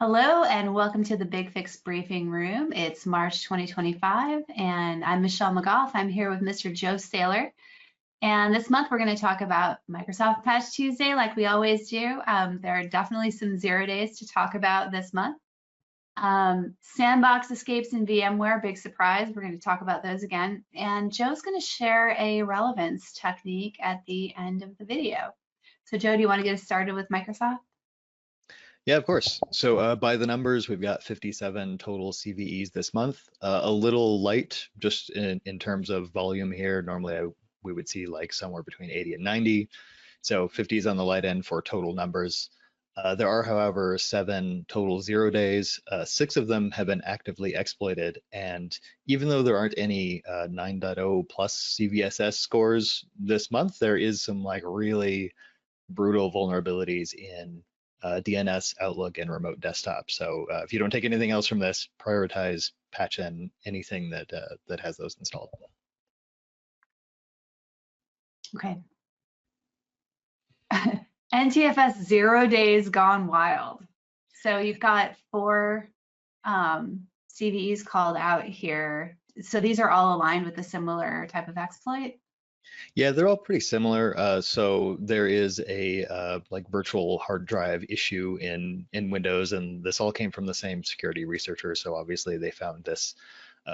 Hello and welcome to the BigFix Briefing Room. It's March 2025 and I'm Michelle McGough. I'm here with Mr. Joe Saylor. And this month we're going to talk about Microsoft Patch Tuesday like we always do. There are definitely some 0 days to talk about this month. Sandbox Escapes in VMware, big surprise. We're going to talk about those again. And Joe's going to share a relevance technique at the end of the video. So Joe, do you want to get us started with Microsoft? Yeah, of course. So by the numbers, we've got 57 total CVEs this month. A little light just in terms of volume here. Normally we would see like somewhere between 80 and 90. So 50 is on the light end for total numbers. There are, however, 7 total 0 days. 6 of them have been actively exploited. And even though there aren't any 9.0 plus CVSS scores this month, there is some like really brutal vulnerabilities in DNS, Outlook, and remote desktop. So if you don't take anything else from this, prioritize patch in anything that that has those installed. Okay. NTFS 0 days gone wild. So you've got 4 CVEs called out here. So these are all aligned with a similar type of exploit? Yeah, they're all pretty similar. So there is a like virtual hard drive issue in Windows, and this all came from the same security researcher. So obviously they found this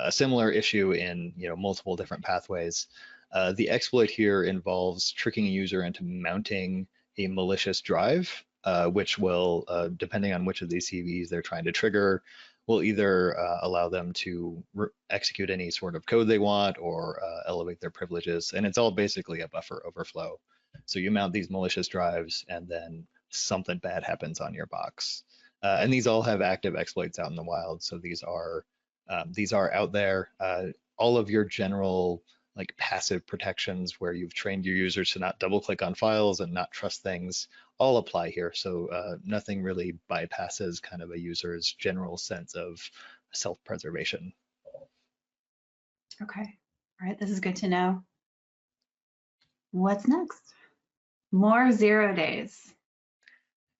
similar issue in multiple different pathways. The exploit here involves tricking a user into mounting a malicious drive, which will, depending on which of these CVEs they're trying to trigger, will either allow them to execute any sort of code they want or elevate their privileges. And it's all basically a buffer overflow. So you mount these malicious drives and then something bad happens on your box. And these all have active exploits out in the wild. So these are out there. All of your general like passive protections where you've trained your users to not double click on files and not trust things all apply here. So nothing really bypasses kind of a user's general sense of self-preservation. Okay. All right. This is good to know. What's next? More 0 days.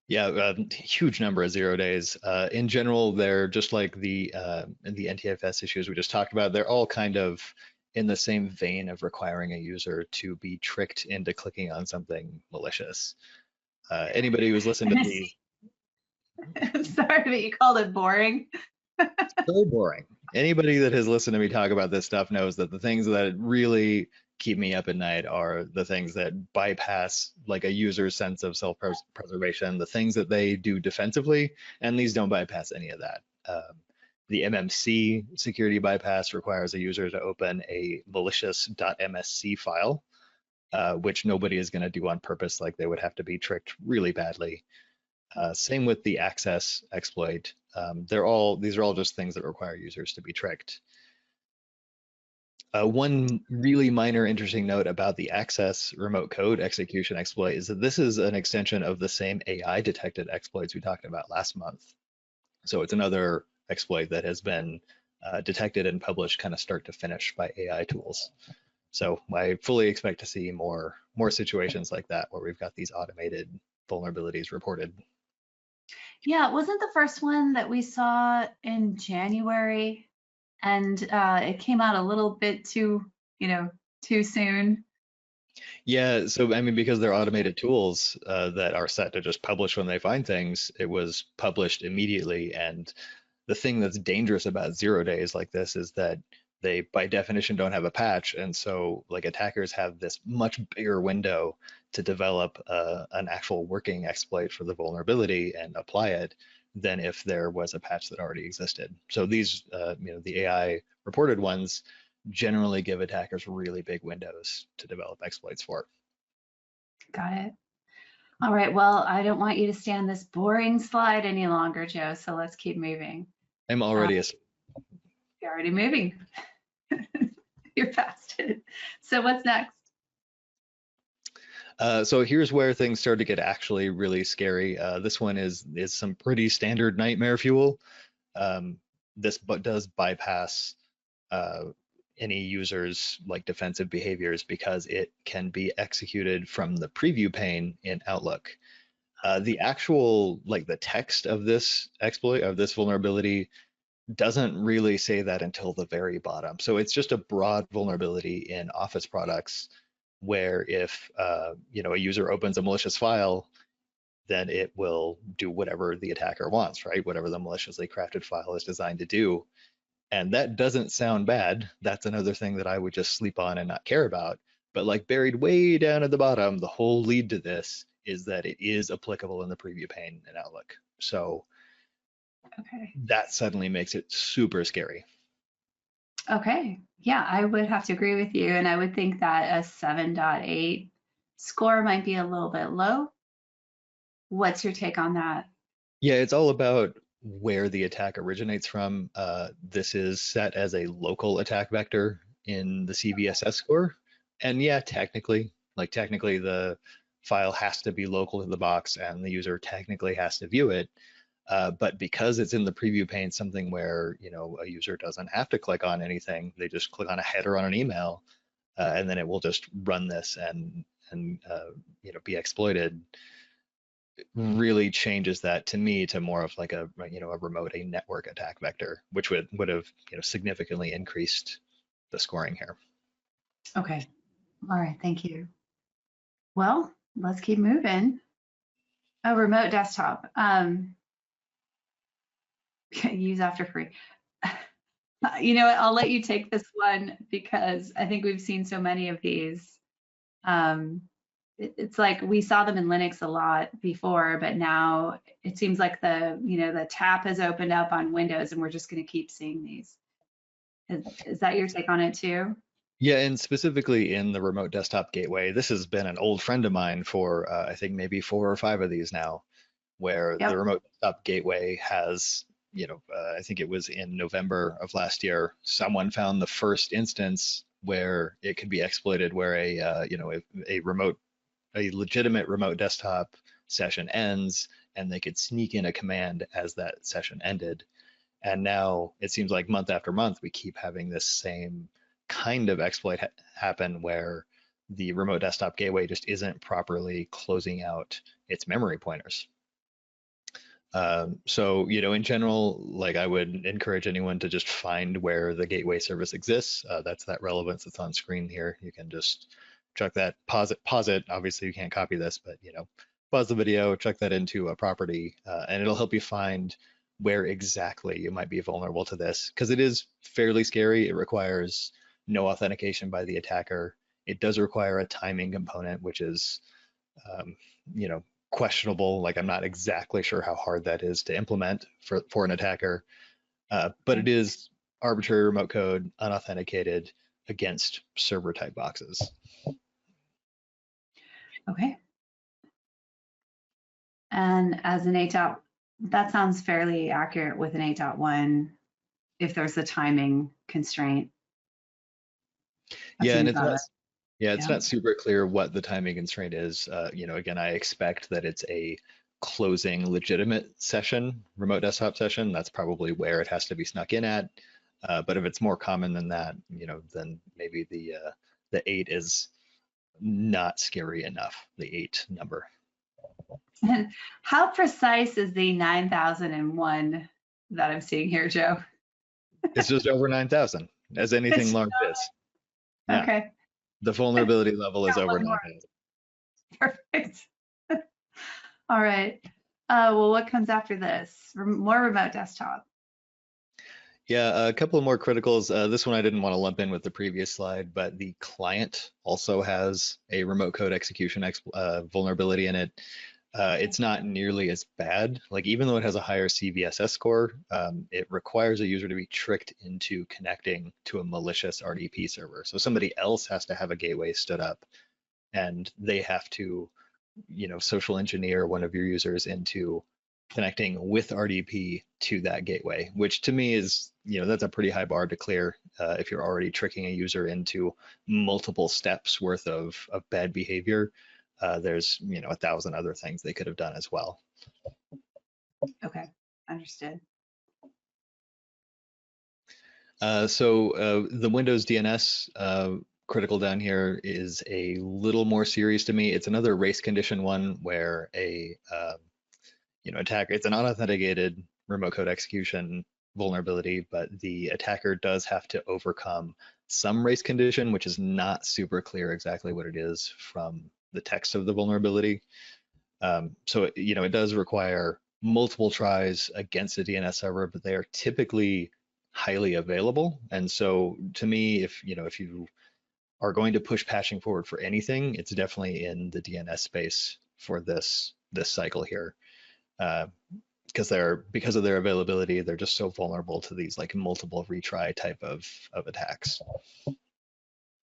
Yeah, huge number of 0 days. In general, they're just like the NTFS issues we just talked about. They're all kind of in the same vein of requiring a user to be tricked into clicking on something malicious. Anybody who's listened to these, I'm sorry that you called it boring. so boring. Anybody that has listened to me talk about this stuff knows that the things that really keep me up at night are the things that bypass like a user's sense of self-preservation, the things that they do defensively, and these don't bypass any of that. The MMC security bypass requires a user to open a malicious.msc file, which nobody is going to do on purpose, like they would have to be tricked really badly. Same with the access exploit. These are all just things that require users to be tricked. One really minor interesting note about the access remote code execution exploit is that this is an extension of the same AI detected exploits we talked about last month. So it's another exploit that has been detected and published kind of start to finish by AI tools. So I fully expect to see more situations like that where we've got these automated vulnerabilities reported. Yeah, wasn't the first one that we saw in January, and it came out a little bit too soon? Yeah, so I mean, because they're automated tools that are set to just publish when they find things, it was published immediately. And the thing that's dangerous about 0 days like this is that they, by definition, don't have a patch. And so, like, attackers have this much bigger window to develop an actual working exploit for the vulnerability and apply it than if there was a patch that already existed. So these, the AI reported ones generally give attackers really big windows to develop exploits for. Got it. All right, well, I don't want you to stay on this boring slide any longer, Joe, so let's keep moving. I'm already You're already moving. You're past it. So what's next? So here's where things start to get actually really scary. This one is some pretty standard nightmare fuel. This does bypass any user's like defensive behaviors because it can be executed from the preview pane in Outlook. The actual, like the text of this exploit, of this vulnerability, doesn't really say that until the very bottom. So it's just a broad vulnerability in Office products where if a user opens a malicious file, then it will do whatever the attacker wants, right? Whatever the maliciously crafted file is designed to do. And that doesn't sound bad. That's another thing that I would just sleep on and not care about. But like buried way down at the bottom, the whole lead to this is that it is applicable in the preview pane in Outlook. So Okay. that suddenly makes it super scary. Okay. Yeah, I would have to agree with you. And I would think that a 7.8 score might be a little bit low. What's your take on that? Yeah, it's all about where the attack originates from. This is set as a local attack vector in the CVSS score. And yeah, technically the file has to be local to the box and the user technically has to view it. But because it's in the preview pane, something where, a user doesn't have to click on anything, they just click on a header on an email, and then it will just run this and be exploited, really changes that to me to more of like a remote, a network attack vector, which would have significantly increased the scoring here. Okay. All right. Thank you. Well, let's keep moving. Oh, remote desktop. Use after free. You know what? I'll let you take this one because I think we've seen so many of these. It's like we saw them in Linux a lot before, but now it seems like the tap has opened up on Windows and we're just going to keep seeing these. Is that your take on it too? Yeah, and specifically in the remote desktop gateway, this has been an old friend of mine for I think maybe 4 or 5 of these now, where the Yep. remote desktop gateway has, I think it was in November of last year, someone found the first instance where it could be exploited, where a legitimate remote desktop session ends, and they could sneak in a command as that session ended. And now it seems like month after month, we keep having this same kind of exploit happen where the remote desktop gateway just isn't properly closing out its memory pointers. So, in general, like I would encourage anyone to just find where the gateway service exists. That's that relevance that's on screen here. You can just check that, pause it. Obviously, you can't copy this, but pause the video, check that into a property, and it'll help you find where exactly you might be vulnerable to this, because it is fairly scary. It requires no authentication by the attacker. It does require a timing component, which is, um, you know, questionable. Like I'm not exactly sure how hard that is to implement for an attacker, but it is arbitrary remote code, unauthenticated against server type boxes. Okay. And as an 8. That sounds fairly accurate with an 8.1 if there's a timing constraint. That Yeah, and seems it's about not. right. Yeah, it's Yeah. not super clear what the timing constraint is. Again, I expect that it's a closing legitimate session, remote desktop session. That's probably where it has to be snuck in at. But if it's more common than that, then maybe the 8 is not scary enough. The 8 number. How precise is the 9001 that I'm seeing here, Joe? It's just over 9,000, as anything It's large is. Yeah, okay. the vulnerability level is Got over one more. 9,000. Perfect. All right. Well, what comes after this? More remote desktop. Yeah, a couple of more criticals. This one I didn't want to lump in with the previous slide, but the client also has a remote code execution vulnerability in it. It's not nearly as bad. Like even though it has a higher CVSS score, it requires a user to be tricked into connecting to a malicious RDP server. So somebody else has to have a gateway stood up, and they have to, social engineer one of your users into connecting with RDP to that gateway, which to me is, that's a pretty high bar to clear if you're already tricking a user into multiple steps worth of bad behavior. There's, 1,000 other things they could have done as well. Okay, understood. So the Windows DNS critical down here is a little more serious to me. It's another race condition one where a attacker, it's an unauthenticated remote code execution vulnerability, but the attacker does have to overcome some race condition, which is not super clear exactly what it is from the text of the vulnerability. So it does require multiple tries against a DNS server, but they are typically highly available. And so to me, if you are going to push patching forward for anything, it's definitely in the DNS space for this cycle here. Because of their availability, they're just so vulnerable to these like multiple retry type of attacks.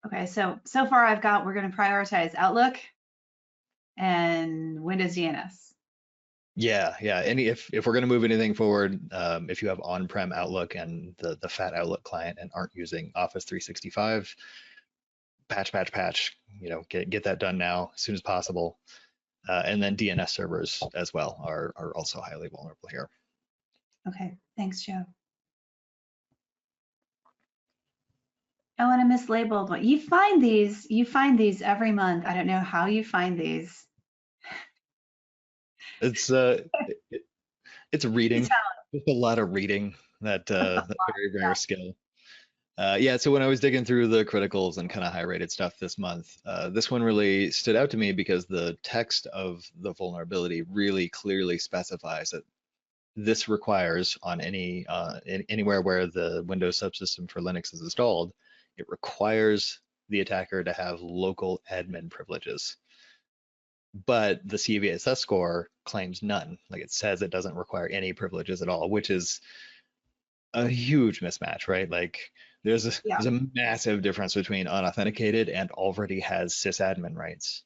Okay, so far we're going to prioritize Outlook and Windows DNS. Yeah. If we're going to move anything forward, if you have on-prem Outlook and the fat Outlook client and aren't using Office 365, patch. Get that done now as soon as possible. And then DNS servers as well are also highly vulnerable here. Okay, thanks, Joe. Oh, and a mislabeled one. You find these every month. I don't know how you find these. It's reading. Just a lot of reading, that very rare skill. So when I was digging through the criticals and kind of high-rated stuff this month, this one really stood out to me because the text of the vulnerability really clearly specifies that this requires on anywhere where the Windows subsystem for Linux is installed, it requires the attacker to have local admin privileges. But the CVSS score claims none. Like, it says it doesn't require any privileges at all, which is a huge mismatch, right? Like, there's a massive difference between unauthenticated and already has sysadmin rights.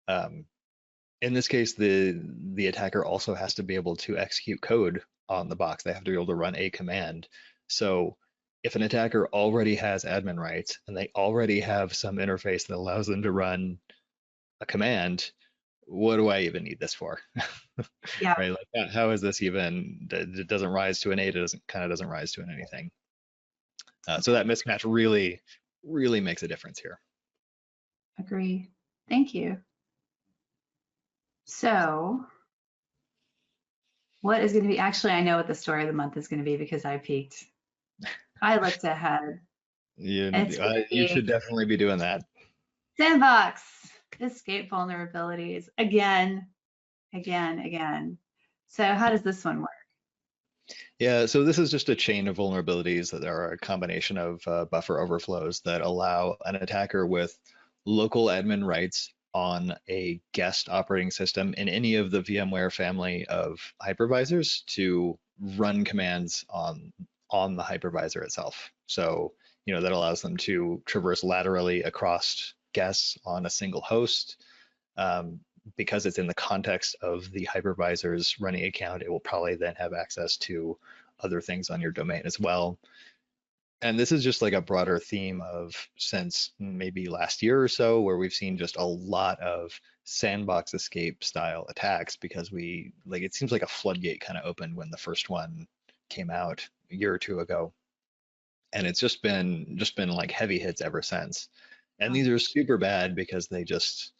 In this case, the attacker also has to be able to execute code on the box. They have to be able to run a command. So if an attacker already has admin rights and they already have some interface that allows them to run a command, what do I even need this for? Yeah. Right? Like, how is this even? It doesn't rise to an 8. It doesn't rise to an anything. So that mismatch really, really makes a difference here. Agree. Thank you. So what is going to be, actually, I know what the story of the month is going to be because I peeked. I looked ahead. You should definitely be doing that. Sandbox Escape vulnerabilities again. So how does this one work? Yeah, so this is just a chain of vulnerabilities that are a combination of buffer overflows that allow an attacker with local admin rights on a guest operating system in any of the VMware family of hypervisors to run commands on the hypervisor itself. So, that allows them to traverse laterally across guests on a single host. Because it's in the context of the hypervisor's running account, it will probably then have access to other things on your domain as well. And this is just like a broader theme of since maybe last year or so, where we've seen just a lot of sandbox escape style attacks, because it seems like a floodgate kind of opened when the first one came out a year or two ago. And it's just been like heavy hits ever since. And these are super bad because they just,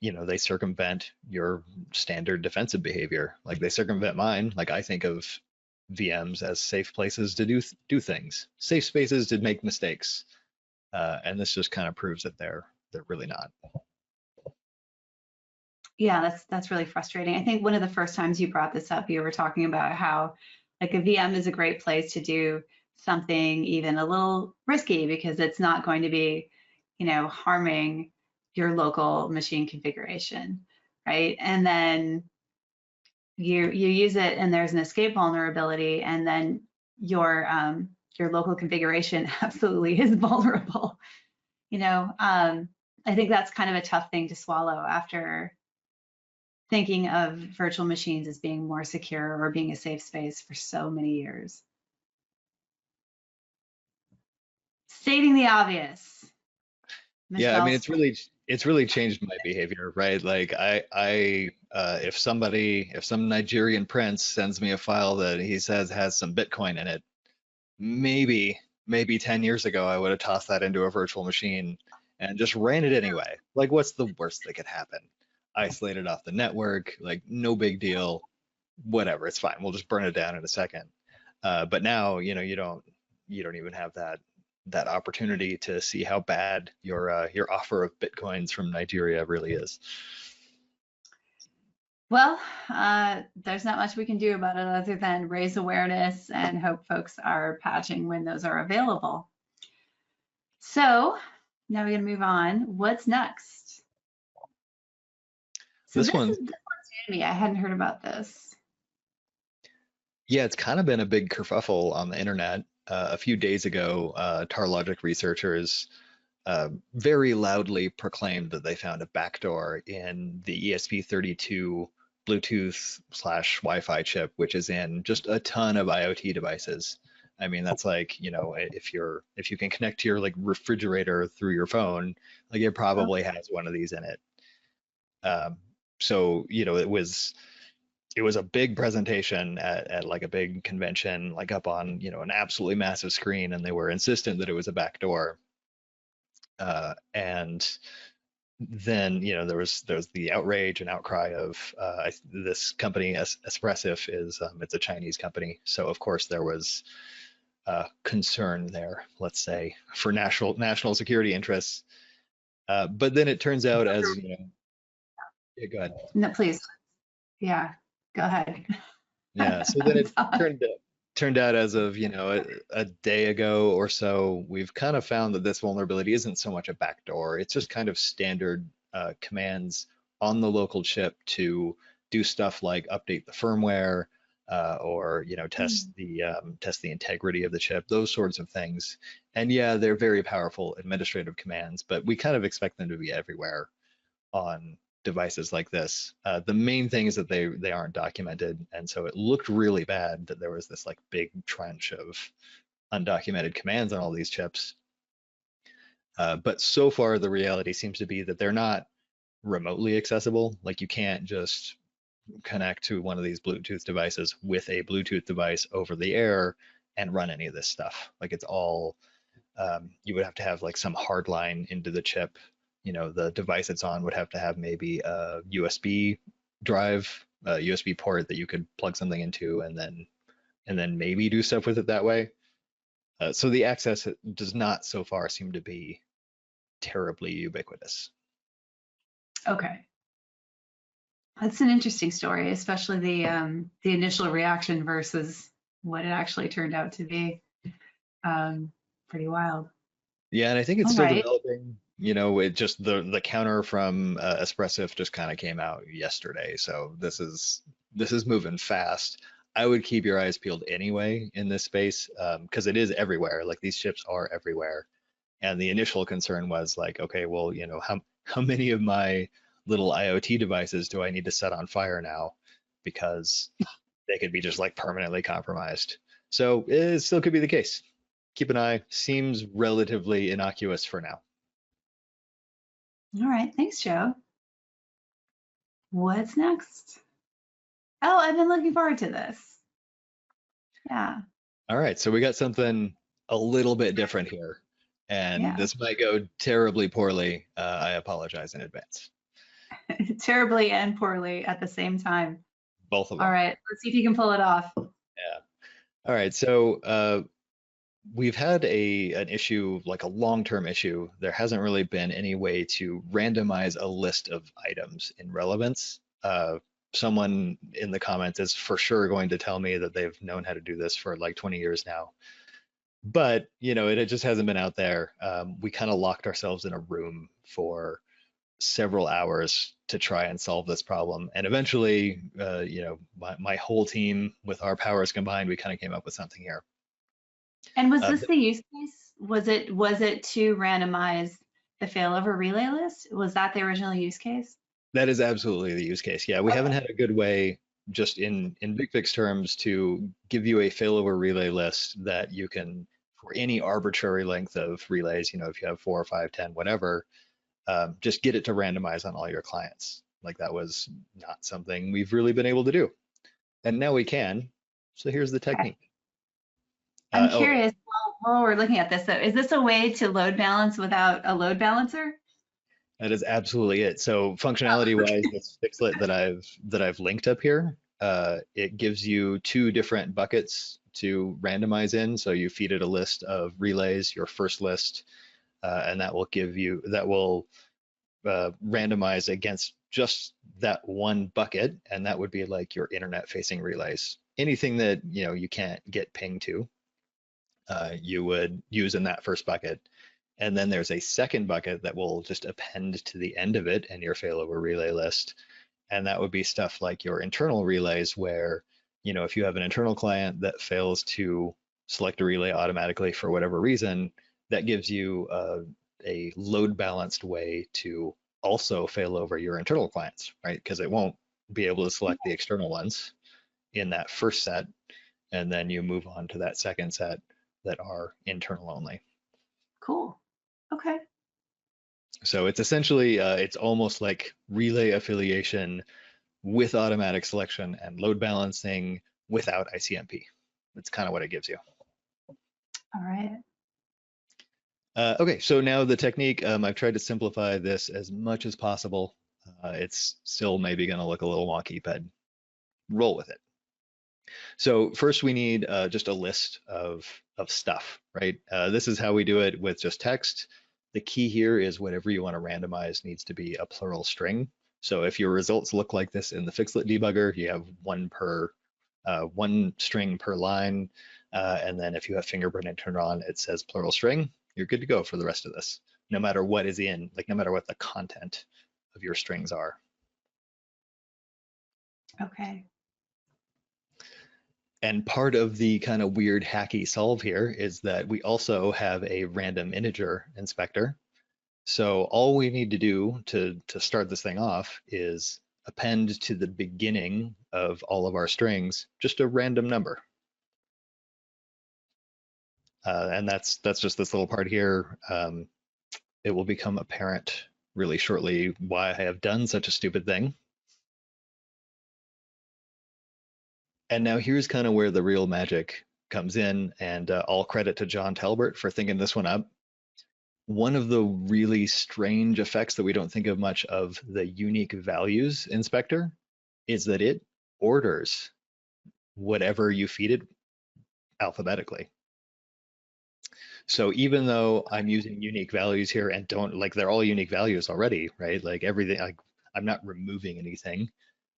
they circumvent your standard defensive behavior. Like, they circumvent mine. Like, I think of VMs as safe places to do things, safe spaces to make mistakes. And this just kind of proves that they're really not. Yeah, that's really frustrating. I think one of the first times you brought this up, you were talking about how like a VM is a great place to do something even a little risky because it's not going to be, harming your local machine configuration, right? And then you use it and there's an escape vulnerability, and then your local configuration absolutely is vulnerable. I think that's kind of a tough thing to swallow after thinking of virtual machines as being more secure or being a safe space for so many years. Stating the obvious. Yeah, I mean, it's really changed my behavior, right? Like, if some Nigerian prince sends me a file that he says has some Bitcoin in it, maybe 10 years ago I would have tossed that into a virtual machine and just ran it anyway. Like, what's the worst that could happen? Isolated off the network, like no big deal, whatever, it's fine. We'll just burn it down in a second. But now, you don't even have that opportunity to see how bad your offer of bitcoins from Nigeria really is. Well, there's not much we can do about it other than raise awareness and hope folks are patching when those are available. So now we're going to move on. What's next? So This one's one's new to me. I hadn't heard about this. Yeah, it's kind of been a big kerfuffle on the internet. A few days ago, TarLogic researchers very loudly proclaimed that they found a backdoor in the ESP32 Bluetooth slash Wi-Fi chip, which is in just a ton of IoT devices. I mean, that's like, if you can connect to your like refrigerator through your phone, like it probably has one of these in it. So, it was a big presentation at like a big convention, like up on, an absolutely massive screen, and they were insistent that it was a backdoor. And then, there's the outrage and outcry of this company, Espressif it's a Chinese company. So of course there was concern there, let's say, for national security interests. But then it turns out, as yeah, go ahead. No, please. Yeah, go ahead. Yeah, so then it turned out as of, a day ago or so, we've kind of found that this vulnerability isn't so much a backdoor. It's just kind of standard commands on the local chip to do stuff like update the firmware, or test the integrity of the chip, those sorts of things. And yeah, they're very powerful administrative commands, but we kind of expect them to be everywhere on devices like this. The main thing is that they aren't documented, and so it looked really bad that there was this like big trench of undocumented commands on all these chips. But so far, the reality seems to be that they're not remotely accessible. Like, you can't just connect to one of these Bluetooth devices with a Bluetooth device over the air and run any of this stuff. Like, it's all you would have to have like some hard line into the chip. The device it's on would have to have maybe a USB drive, a USB port that you could plug something into, and then maybe do stuff with it that way. So the access does not so far seem to be terribly ubiquitous. Okay. That's an interesting story, especially the initial reaction versus what it actually turned out to be. Pretty wild. Yeah, and I think it's All still right. developing. It just the counter from Espressif just kind of came out yesterday, so this is moving fast. I would keep your eyes peeled anyway in this space, because it is everywhere. Like, these chips are everywhere, and the initial concern was like, okay, well, how many of my little IoT devices do I need to set on fire now, because they could be just like permanently compromised. So it still could be the case. Keep an eye. Seems relatively innocuous for now. All right. Thanks, Joe. What's next? Oh, I've been looking forward to this. Yeah. All right, so we got something a little bit different here, and Yeah. this might go terribly poorly. I apologize in advance. Terribly and poorly at the same time. Both of them. All right. Let's see if you can pull it off. Yeah. All right, so we've had an issue, like a long-term issue. There hasn't really been any way to randomize a list of items in Relevance. Someone in the comments is for sure going to tell me that they've known how to do this for like 20 years now. But, it just hasn't been out there. We kind of locked ourselves in a room for several hours to try and solve this problem. And eventually, my whole team with our powers combined, we kind of came up with something here. And was this the use case? Was it to randomize the failover relay list? Was that the original use case? That is absolutely the use case. Yeah, we haven't had a good way, just in BigFix terms, to give you a failover relay list that you can, for any arbitrary length of relays, if you have 4 or 5, 10, whatever, just get it to randomize on all your clients. Like, that was not something we've really been able to do. And now we can. So here's the technique. I'm curious, while we're looking at this, though, is this a way to load balance without a load balancer? That is absolutely it. So functionality wise, this Fixlet that I've linked up here, it gives you two different buckets to randomize in. So you feed it a list of relays, your first list, and that will randomize against just that one bucket, and that would be like your internet facing relays. Anything that you can't get pinged to, you would use in that first bucket. And then there's a second bucket that will just append to the end of it in your failover relay list. And that would be stuff like your internal relays where, if you have an internal client that fails to select a relay automatically for whatever reason, that gives you a load balanced way to also fail over your internal clients, right? Because it won't be able to select the external ones in that first set. And then you move on to that second set that are internal only. Cool. Okay. So it's essentially, it's almost like relay affiliation with automatic selection and load balancing without ICMP. That's kind of what it gives you. All right. Okay, so now the technique, I've tried to simplify this as much as possible. It's still maybe going to look a little wonky, but roll with it. So first we need just a list of stuff, right? This is how we do it with just text. The key here is whatever you want to randomize needs to be a plural string. So if your results look like this in the Fixlet debugger, you have one string per line. And then if you have fingerprinting turned on, it says plural string. You're good to go for the rest of this, no matter what is in, like no matter what the content of your strings are. Okay. And part of the kind of weird hacky solve here is that we also have a random integer inspector. So all we need to do to start this thing off is append to the beginning of all of our strings just a random number. And that's just this little part here. It will become apparent really shortly why I have done such a stupid thing. And now here's kind of where the real magic comes in, and all credit to John Talbert for thinking this one up. One of the really strange effects that we don't think of much of the unique values inspector is that it orders whatever you feed it alphabetically. So even though I'm using unique values here and they're all unique values already, right? Like everything, I'm not removing anything.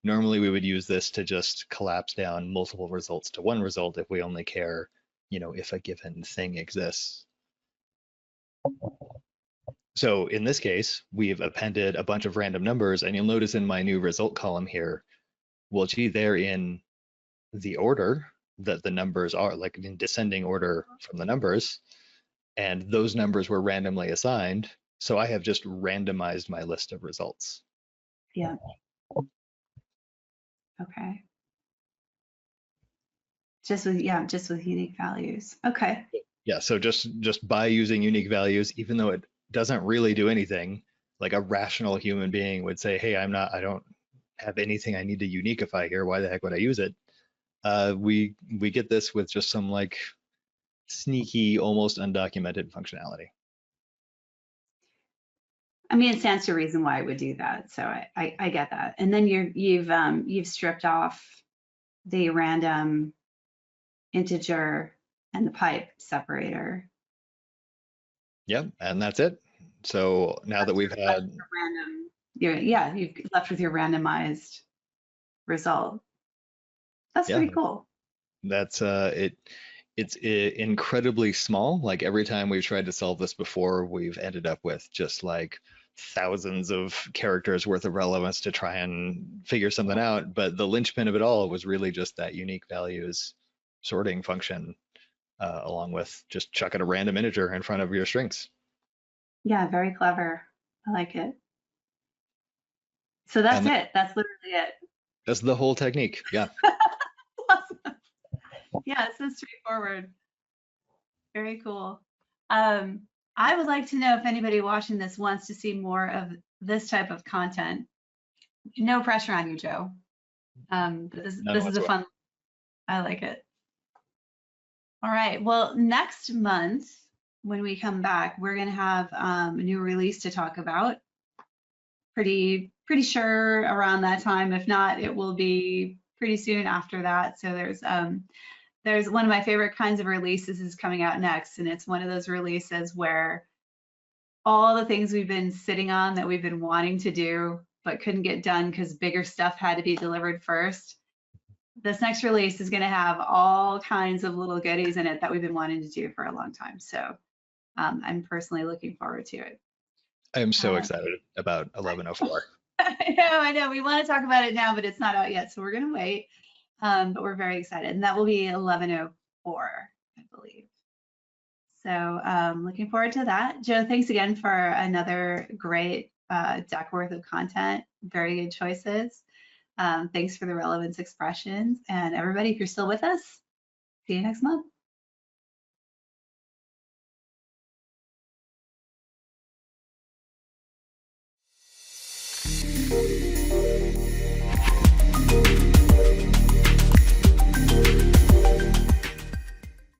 Normally we would use this to just collapse down multiple results to one result if we only care, if a given thing exists. So in this case, we've appended a bunch of random numbers, and you'll notice in my new result column here, well, gee, they're in the order that the numbers are, like in descending order from the numbers, and those numbers were randomly assigned. So I have just randomized my list of results. Yeah. Okay. Just with unique values. Okay. Yeah, so just by using unique values, even though it doesn't really do anything, like a rational human being would say, hey, I don't have anything I need to uniqueify here. Why the heck would I use it? We get this with just some like sneaky, almost undocumented functionality. I mean, it stands to reason why I would do that. So I get that. And then you've stripped off the random integer and the pipe separator. Yep, and that's it. So now that we've had random, you've left with your randomized result. That's pretty cool. That's it's incredibly small. Like every time we've tried to solve this before, we've ended up with just like thousands of characters worth of relevance to try and figure something out. But the linchpin of it all was really just that unique values sorting function, along with just chucking a random integer in front of your strings. Yeah, very clever. I like it. So that's it. That's literally it. That's the whole technique. Yeah. Awesome. Yeah, it's so straightforward. Very cool. I would like to know if anybody watching this wants to see more of this type of content. No pressure on you, Joe. But this is a fun. I like it. All right. Well, next month, when we come back, we're going to have a new release to talk about. Pretty sure around that time. If not, it will be pretty soon after that. So there's one of my favorite kinds of releases is coming out next, and it's one of those releases where all the things we've been sitting on that we've been wanting to do but couldn't get done because bigger stuff had to be delivered first. This next release is going to have all kinds of little goodies in it that we've been wanting to do for a long time. So I'm personally looking forward to it. I am so Uh, excited about 1104. I know. We want to talk about it now, but it's not out yet, so we're going to wait. But we're very excited, and that will be 1104, I believe. So looking forward to that. Joe, thanks again for another great deck worth of content. Very good choices. Thanks for the relevance expressions. And everybody, if you're still with us, see you next month.